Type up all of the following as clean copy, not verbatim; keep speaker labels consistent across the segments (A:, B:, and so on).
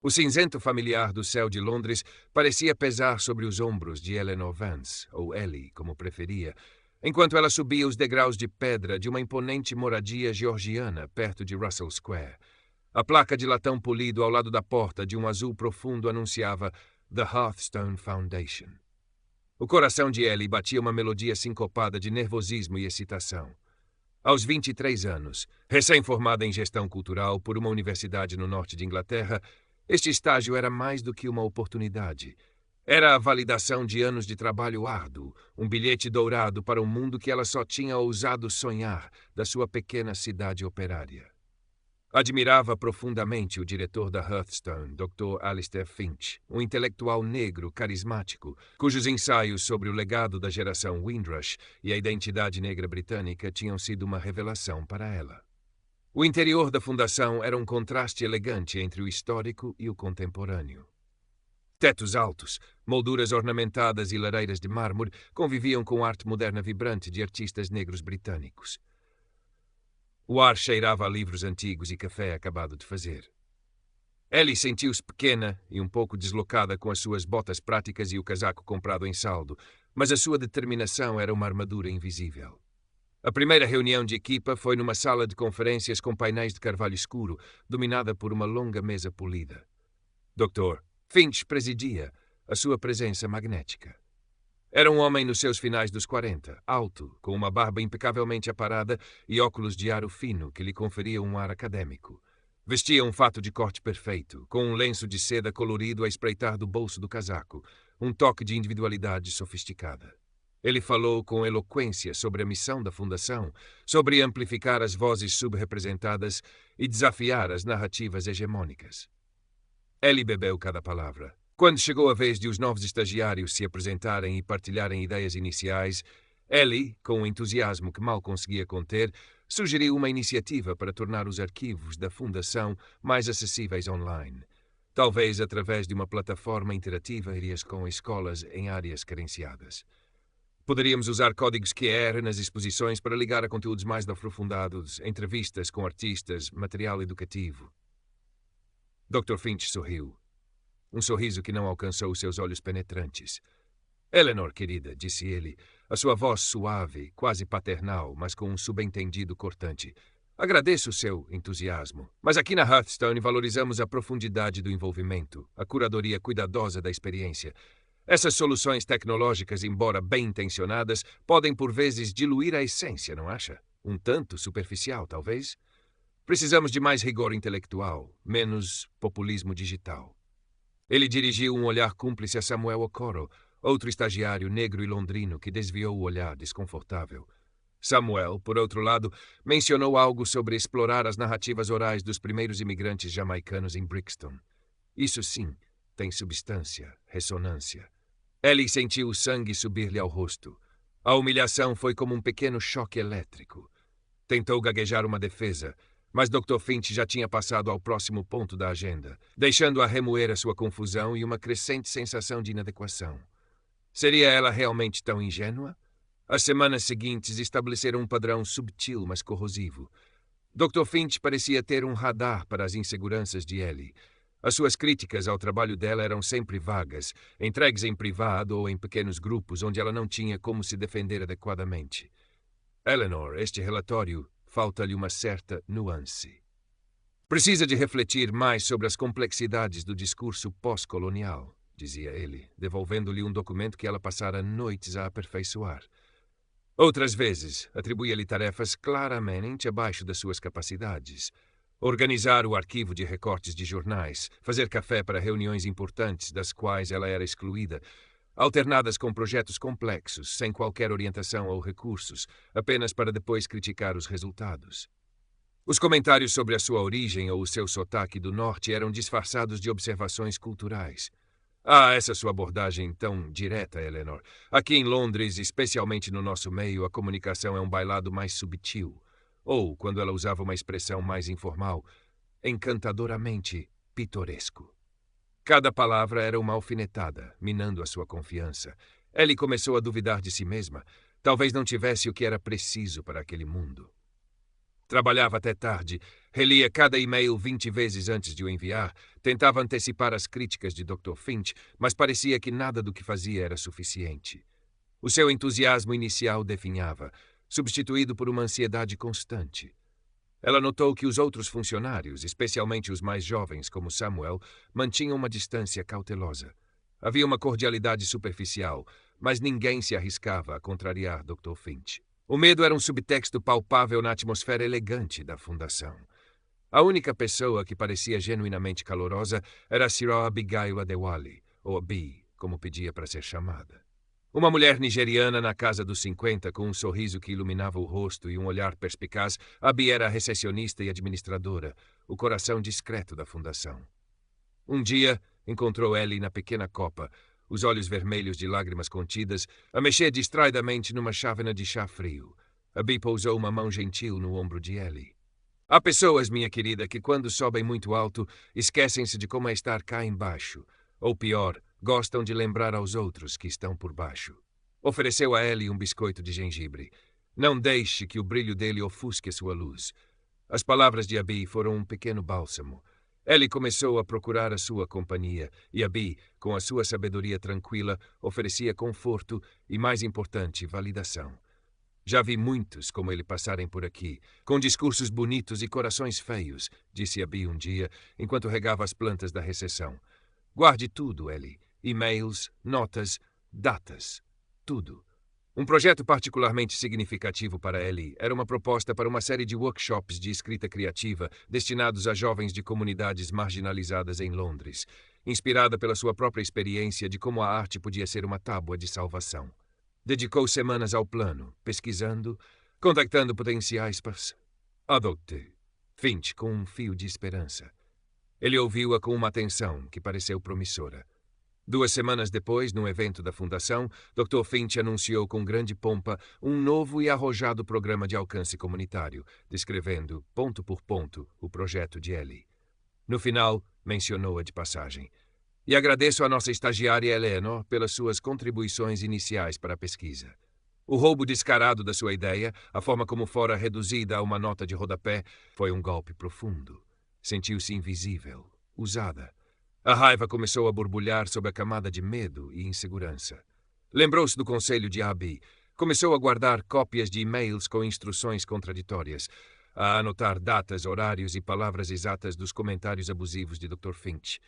A: O cinzento familiar do céu de Londres parecia pesar sobre os ombros de Eleanor Vance, ou Ellie, como preferia, enquanto ela subia os degraus de pedra de uma imponente moradia georgiana perto de Russell Square. A placa de latão polido ao lado da porta de um azul profundo anunciava The Hearthstone Foundation. O coração de Ellie batia uma melodia sincopada de nervosismo e excitação. Aos 23 anos, recém-formada em gestão cultural por uma universidade no norte de Inglaterra, este estágio era mais do que uma oportunidade. Era a validação de anos de trabalho árduo, um bilhete dourado para um mundo que ela só tinha ousado sonhar da sua pequena cidade operária. Admirava profundamente o diretor da Hearthstone, Dr. Alistair Finch, um intelectual negro carismático, cujos ensaios sobre o legado da geração Windrush e a identidade negra britânica tinham sido uma revelação para ela. O interior da fundação era um contraste elegante entre o histórico e o contemporâneo. Tetos altos, molduras ornamentadas e lareiras de mármore conviviam com a arte moderna vibrante de artistas negros britânicos. O ar cheirava a livros antigos e café acabado de fazer. Ellie sentiu-se pequena e um pouco deslocada com as suas botas práticas e o casaco comprado em saldo, mas a sua determinação era uma armadura invisível. A primeira reunião de equipa foi numa sala de conferências com painéis de carvalho escuro, dominada por uma longa mesa polida. Dr. Finch presidia, a sua presença magnética. Era um homem nos seus finais dos 40, alto, com uma barba impecavelmente aparada e óculos de aro fino que lhe conferiam um ar acadêmico. Vestia um fato de corte perfeito, com um lenço de seda colorido a espreitar do bolso do casaco, um toque de individualidade sofisticada. Ele falou com eloquência sobre a missão da Fundação, sobre amplificar as vozes subrepresentadas e desafiar as narrativas hegemônicas. Ellie bebeu cada palavra. Quando chegou a vez de os novos estagiários se apresentarem e partilharem ideias iniciais, Ellie, com um entusiasmo que mal conseguia conter, sugeriu uma iniciativa para tornar os arquivos da Fundação mais acessíveis online. Talvez através de uma plataforma interativa com escolas em áreas carenciadas. Poderíamos usar códigos QR nas exposições para ligar a conteúdos mais aprofundados, entrevistas com artistas, material educativo. Dr. Finch sorriu. Um sorriso que não alcançou seus olhos penetrantes. Eleanor, querida, disse ele, a sua voz suave, quase paternal, mas com um subentendido cortante. Agradeço o seu entusiasmo, mas aqui na Hearthstone valorizamos a profundidade do envolvimento, a curadoria cuidadosa da experiência. Essas soluções tecnológicas, embora bem-intencionadas, podem por vezes diluir a essência, não acha? Um tanto superficial, talvez? Precisamos de mais rigor intelectual, menos populismo digital. Ele dirigiu um olhar cúmplice a Samuel Okoro, outro estagiário negro e londrino que desviou o olhar desconfortável. Samuel, por outro lado, mencionou algo sobre explorar as narrativas orais dos primeiros imigrantes jamaicanos em Brixton. Isso sim, tem substância, ressonância. Ellie sentiu o sangue subir-lhe ao rosto. A humilhação foi como um pequeno choque elétrico. Tentou gaguejar uma defesa, mas Dr. Finch já tinha passado ao próximo ponto da agenda, deixando-a remoer a sua confusão e uma crescente sensação de inadequação. Seria ela realmente tão ingênua? As semanas seguintes estabeleceram um padrão subtil, mas corrosivo. Dr. Finch parecia ter um radar para as inseguranças de Ellie. As suas críticas ao trabalho dela eram sempre vagas, entregues em privado ou em pequenos grupos onde ela não tinha como se defender adequadamente. Eleanor, este relatório falta-lhe uma certa nuance. Precisa de refletir mais sobre as complexidades do discurso pós-colonial, dizia ele, devolvendo-lhe um documento que ela passara noites a aperfeiçoar. Outras vezes, atribuía-lhe tarefas claramente abaixo das suas capacidades. Organizar o arquivo de recortes de jornais, fazer café para reuniões importantes das quais ela era excluída, alternadas com projetos complexos, sem qualquer orientação ou recursos, apenas para depois criticar os resultados. Os comentários sobre a sua origem ou o seu sotaque do norte eram disfarçados de observações culturais. Ah, essa sua abordagem tão direta, Eleanor. Aqui em Londres, especialmente no nosso meio, a comunicação é um bailado mais subtil. Ou, quando ela usava uma expressão mais informal, encantadoramente pitoresco. Cada palavra era uma alfinetada, minando a sua confiança. Ellie começou a duvidar de si mesma. Talvez não tivesse o que era preciso para aquele mundo. Trabalhava até tarde, relia cada e-mail 20 vezes antes de o enviar, tentava antecipar as críticas de Dr. Finch, mas parecia que nada do que fazia era suficiente. O seu entusiasmo inicial definhava, substituído por uma ansiedade constante. Ela notou que os outros funcionários, especialmente os mais jovens, como Samuel, mantinham uma distância cautelosa. Havia uma cordialidade superficial, mas ninguém se arriscava a contrariar Dr. Finch. O medo era um subtexto palpável na atmosfera elegante da fundação. A única pessoa que parecia genuinamente calorosa era a Sir Abigail Adewale, ou Abi, como pedia para ser chamada. Uma mulher nigeriana na casa dos 50, com um sorriso que iluminava o rosto e um olhar perspicaz, Abi era a recepcionista e administradora, o coração discreto da fundação. Um dia, encontrou Ellie na pequena copa, os olhos vermelhos de lágrimas contidas, a mexer distraidamente numa chávena de chá frio. Abi pousou uma mão gentil no ombro de Ellie. Há pessoas, minha querida, que quando sobem muito alto, esquecem-se de como é estar cá embaixo. Ou pior, gostam de lembrar aos outros que estão por baixo. Ofereceu a Ellie um biscoito de gengibre. Não deixe que o brilho dele ofusque a sua luz. As palavras de Abi foram um pequeno bálsamo. Ellie começou a procurar a sua companhia, e Abi, com a sua sabedoria tranquila, oferecia conforto e, mais importante, validação. Já vi muitos como ele passarem por aqui, com discursos bonitos e corações feios, disse Abi um dia, enquanto regava as plantas da recepção. Guarde tudo, Ellie. E-mails, notas, datas. Tudo. Um projeto particularmente significativo para Ellie era uma proposta para uma série de workshops de escrita criativa destinados a jovens de comunidades marginalizadas em Londres, inspirada pela sua própria experiência de como a arte podia ser uma tábua de salvação. Dedicou semanas ao plano, pesquisando, contactando potenciais Adopte Finch com um fio de esperança. Ele ouviu-a com uma atenção que pareceu promissora. 2 semanas depois, num evento da Fundação, Dr. Finch anunciou com grande pompa um novo e arrojado programa de alcance comunitário, descrevendo, ponto por ponto, o projeto de Ellie. No final, mencionou-a de passagem. E agradeço à nossa estagiária Eleanor pelas suas contribuições iniciais para a pesquisa. O roubo descarado da sua ideia, a forma como fora reduzida a uma nota de rodapé, foi um golpe profundo. Sentiu-se invisível, usada. A raiva começou a borbulhar sob a camada de medo e insegurança. Lembrou-se do conselho de Abi. Começou a guardar cópias de e-mails com instruções contraditórias, a anotar datas, horários e palavras exatas dos comentários abusivos de Dr. Finch.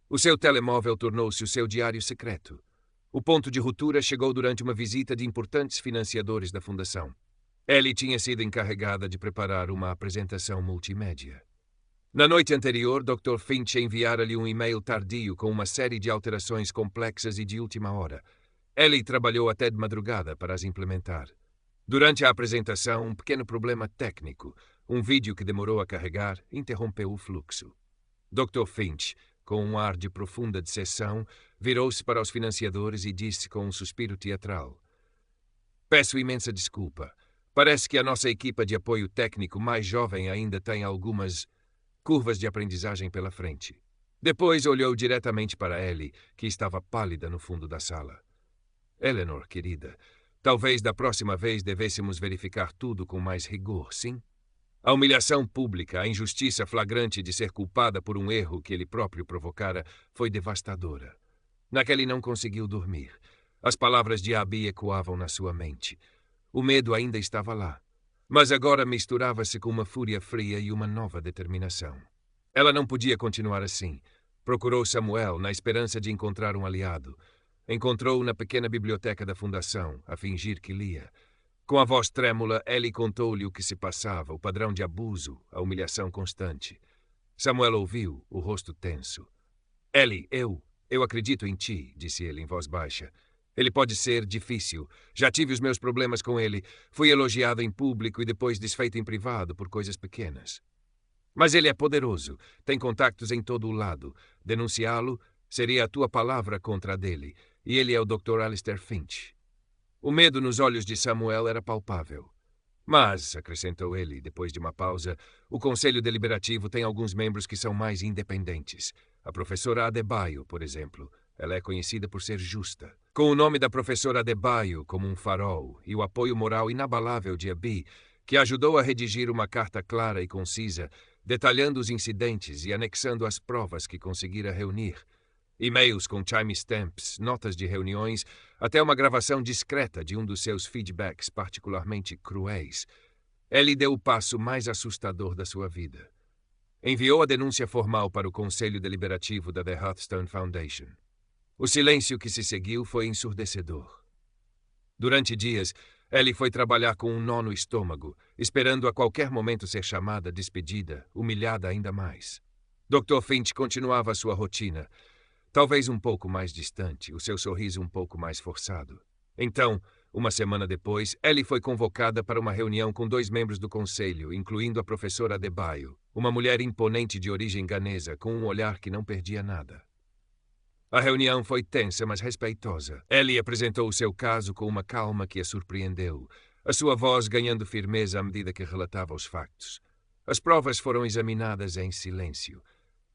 A: O seu telemóvel tornou-se o seu diário secreto. O ponto de ruptura chegou durante uma visita de importantes financiadores da Fundação. Ellie tinha sido encarregada de preparar uma apresentação multimédia. Na noite anterior, Dr. Finch enviara-lhe um e-mail tardio com uma série de alterações complexas e de última hora. Ellie trabalhou até de madrugada para as implementar. Durante a apresentação, um pequeno problema técnico, um vídeo que demorou a carregar, interrompeu o fluxo. Dr. Finch, com um ar de profunda decepção, virou-se para os financiadores e disse com um suspiro teatral: Peço imensa desculpa. Parece que a nossa equipa de apoio técnico mais jovem ainda tem algumas curvas de aprendizagem pela frente. Depois olhou diretamente para Ellie, que estava pálida no fundo da sala. Eleanor, querida, talvez da próxima vez devêssemos verificar tudo com mais rigor, sim? A humilhação pública, a injustiça flagrante de ser culpada por um erro que ele próprio provocara, foi devastadora. Naquele não conseguiu dormir. As palavras de Abi ecoavam na sua mente. O medo ainda estava lá, mas agora misturava-se com uma fúria fria e uma nova determinação. Ela não podia continuar assim. Procurou Samuel na esperança de encontrar um aliado. Encontrou-o na pequena biblioteca da Fundação, a fingir que lia. Com a voz trêmula, Ellie contou-lhe o que se passava, o padrão de abuso, a humilhação constante. Samuel ouviu, o rosto tenso. Ellie, eu acredito em ti, disse ele em voz baixa. Ele pode ser difícil. Já tive os meus problemas com ele. Fui elogiado em público e depois desfeito em privado por coisas pequenas. Mas ele é poderoso. Tem contactos em todo o lado. Denunciá-lo seria a tua palavra contra a dele. E ele é o Dr. Alistair Finch. O medo nos olhos de Samuel era palpável. Mas, acrescentou ele, depois de uma pausa, o Conselho Deliberativo tem alguns membros que são mais independentes. A professora Adebayo, por exemplo. Ela é conhecida por ser justa. Com o nome da professora Adebayo como um farol e o apoio moral inabalável de Abi, que ajudou a redigir uma carta clara e concisa, detalhando os incidentes e anexando as provas que conseguira reunir. E-mails com timestamps, notas de reuniões, até uma gravação discreta de um dos seus feedbacks particularmente cruéis. Ellie deu o passo mais assustador da sua vida. Enviou a denúncia formal para o Conselho Deliberativo da The Hearthstone Foundation. O silêncio que se seguiu foi ensurdecedor. Durante dias, Ellie foi trabalhar com um nó no estômago, esperando a qualquer momento ser chamada, despedida, humilhada ainda mais. Dr. Finch continuava sua rotina, talvez um pouco mais distante, o seu sorriso um pouco mais forçado. Então, uma semana depois, Ellie foi convocada para uma reunião com 2 membros do conselho, incluindo a professora Adebayo, uma mulher imponente de origem ganesa, com um olhar que não perdia nada. A reunião foi tensa, mas respeitosa. Ellie apresentou o seu caso com uma calma que a surpreendeu, a sua voz ganhando firmeza à medida que relatava os factos. As provas foram examinadas em silêncio.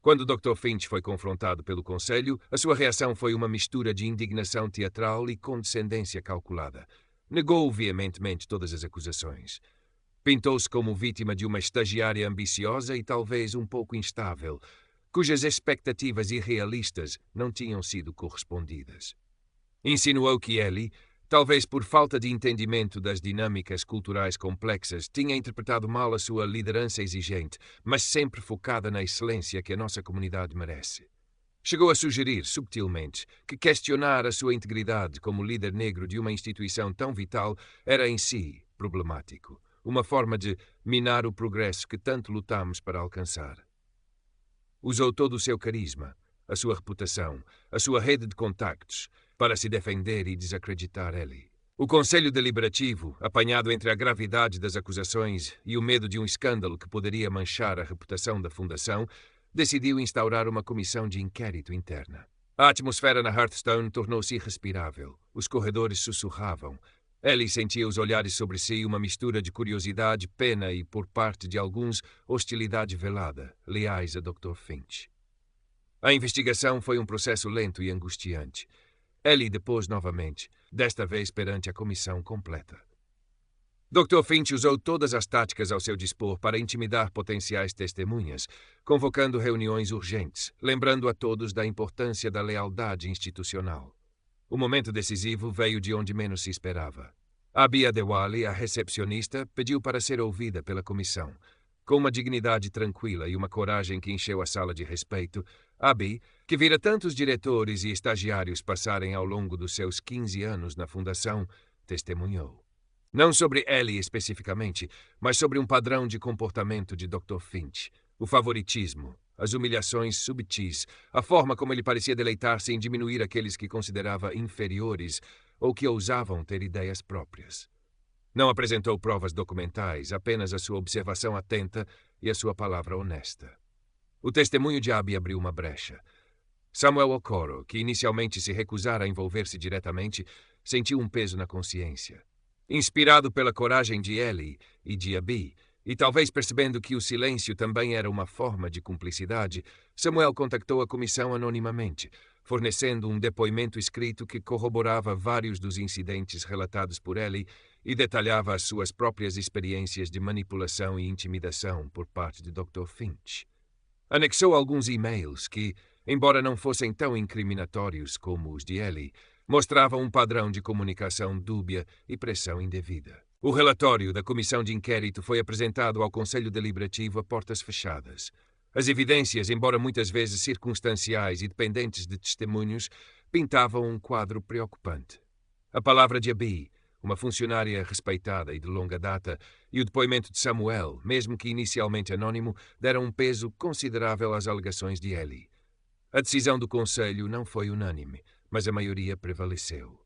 A: Quando Dr. Finch foi confrontado pelo conselho, a sua reação foi uma mistura de indignação teatral e condescendência calculada. Negou veementemente todas as acusações. Pintou-se como vítima de uma estagiária ambiciosa e talvez um pouco instável, cujas expectativas irrealistas não tinham sido correspondidas. Insinuou que Ellie, talvez por falta de entendimento das dinâmicas culturais complexas, tinha interpretado mal a sua liderança exigente, mas sempre focada na excelência que a nossa comunidade merece. Chegou a sugerir, subtilmente, que questionar a sua integridade como líder negro de uma instituição tão vital era em si problemático, uma forma de minar o progresso que tanto lutamos para alcançar. Usou todo o seu carisma, a sua reputação, a sua rede de contactos, para se defender e desacreditar Ellie. O Conselho Deliberativo, apanhado entre a gravidade das acusações e o medo de um escândalo que poderia manchar a reputação da Fundação, decidiu instaurar uma comissão de inquérito interna. A atmosfera na Hearthstone tornou-se irrespirável. Os corredores sussurravam. Ellie sentia os olhares sobre si, uma mistura de curiosidade, pena e, por parte de alguns, hostilidade velada, leais a Dr. Finch. A investigação foi um processo lento e angustiante. Ellie depôs novamente, desta vez perante a comissão completa. Dr. Finch usou todas as táticas ao seu dispor para intimidar potenciais testemunhas, convocando reuniões urgentes, lembrando a todos da importância da lealdade institucional. O momento decisivo veio de onde menos se esperava. Abby Adewale, a recepcionista, pediu para ser ouvida pela comissão. Com uma dignidade tranquila e uma coragem que encheu a sala de respeito, Abby, que vira tantos diretores e estagiários passarem ao longo dos seus 15 anos na fundação, testemunhou. Não sobre Ellie especificamente, mas sobre um padrão de comportamento de Dr. Finch, o favoritismo, as humilhações subtis, a forma como ele parecia deleitar-se em diminuir aqueles que considerava inferiores ou que ousavam ter ideias próprias. Não apresentou provas documentais, apenas a sua observação atenta e a sua palavra honesta. O testemunho de Abby abriu uma brecha. Samuel Okoro, que inicialmente se recusara a envolver-se diretamente, sentiu um peso na consciência. Inspirado pela coragem de Ellie e de Abby, e talvez percebendo que o silêncio também era uma forma de cumplicidade, Samuel contactou a comissão anonimamente, fornecendo um depoimento escrito que corroborava vários dos incidentes relatados por Ellie e detalhava as suas próprias experiências de manipulação e intimidação por parte de Dr. Finch. Anexou alguns e-mails que, embora não fossem tão incriminatórios como os de Ellie, mostravam um padrão de comunicação dúbia e pressão indevida. O relatório da comissão de inquérito foi apresentado ao Conselho Deliberativo a portas fechadas. As evidências, embora muitas vezes circunstanciais e dependentes de testemunhos, pintavam um quadro preocupante. A palavra de Abby, uma funcionária respeitada e de longa data, e o depoimento de Samuel, mesmo que inicialmente anônimo, deram um peso considerável às alegações de Ellie. A decisão do Conselho não foi unânime, mas a maioria prevaleceu.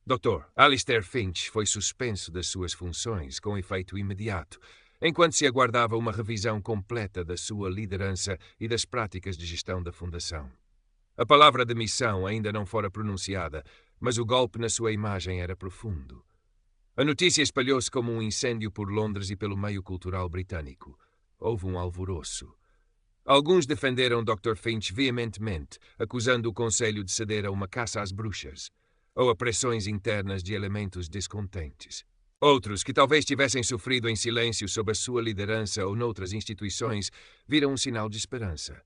A: Dr. Alistair Finch foi suspenso das suas funções com efeito imediato, enquanto se aguardava uma revisão completa da sua liderança e das práticas de gestão da Fundação. A palavra demissão ainda não fora pronunciada, mas o golpe na sua imagem era profundo. A notícia espalhou-se como um incêndio por Londres e pelo meio cultural britânico. Houve um alvoroço. Alguns defenderam Dr. Finch veementemente, acusando o Conselho de ceder a uma caça às bruxas, ou a pressões internas de elementos descontentes. Outros, que talvez tivessem sofrido em silêncio sob a sua liderança ou noutras instituições, viram um sinal de esperança.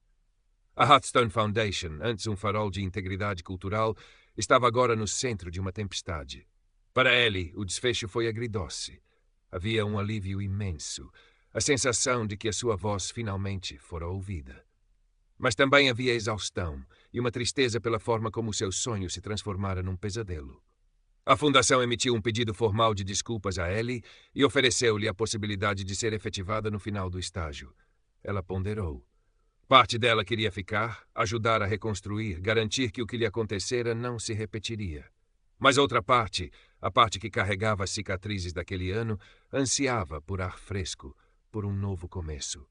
A: A Hearthstone Foundation, antes um farol de integridade cultural, estava agora no centro de uma tempestade. Para Ellie, o desfecho foi agridoce. Havia um alívio imenso, a sensação de que a sua voz finalmente fora ouvida. Mas também havia exaustão e uma tristeza pela forma como o seu sonho se transformara num pesadelo. A Fundação emitiu um pedido formal de desculpas a Ellie e ofereceu-lhe a possibilidade de ser efetivada no final do estágio. Ela ponderou. Parte dela queria ficar, ajudar a reconstruir, garantir que o que lhe acontecera não se repetiria. Mas outra parte, a parte que carregava as cicatrizes daquele ano, ansiava por ar fresco, por um novo começo.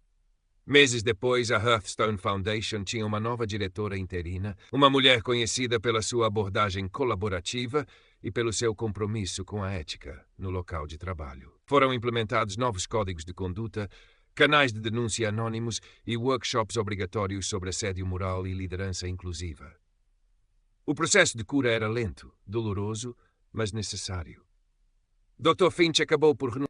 A: Meses depois, a Hearthstone Foundation tinha uma nova diretora interina, uma mulher conhecida pela sua abordagem colaborativa e pelo seu compromisso com a ética no local de trabalho. Foram implementados novos códigos de conduta, canais de denúncia anônimos e workshops obrigatórios sobre assédio moral e liderança inclusiva. O processo de cura era lento, doloroso, mas necessário. Dr. Finch acabou por renunciar